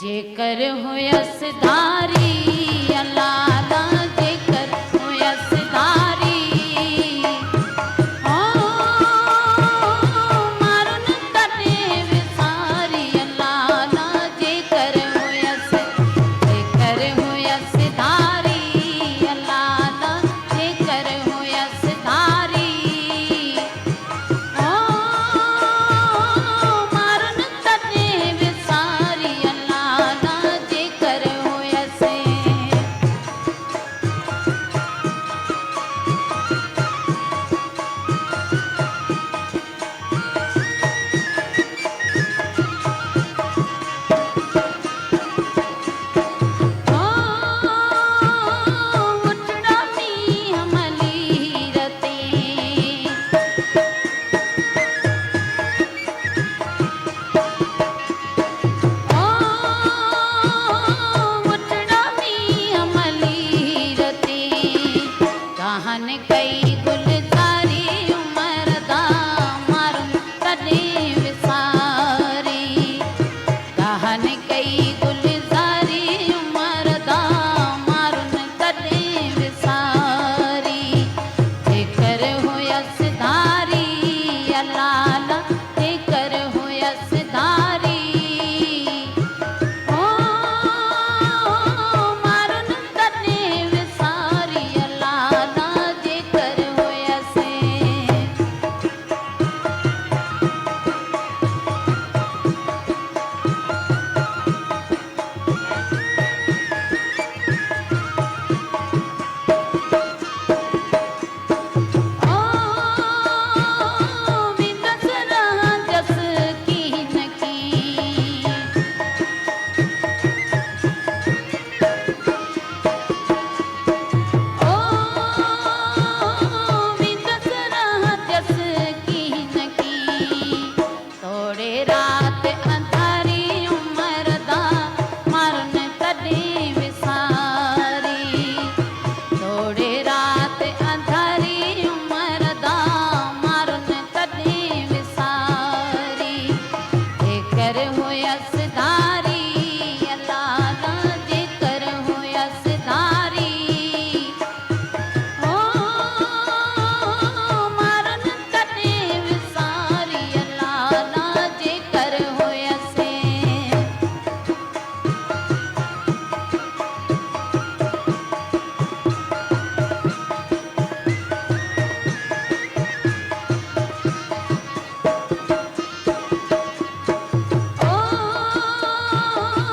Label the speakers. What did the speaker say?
Speaker 1: जेकर होयस धारी अल्लाह दा जेकर होयस धारी ओ मारुन तने विसारी अल्लाह दा जेकर होयस धारी अल्लाह दा जेकर होयस धारी कई गुलजारी उमर दा मारुन तने विसारी कहन कई गुलजारी उमर दा मारुन तने विसारी जेकर होयस धारी अल्लाह दा जेकर होयस धारी तेरा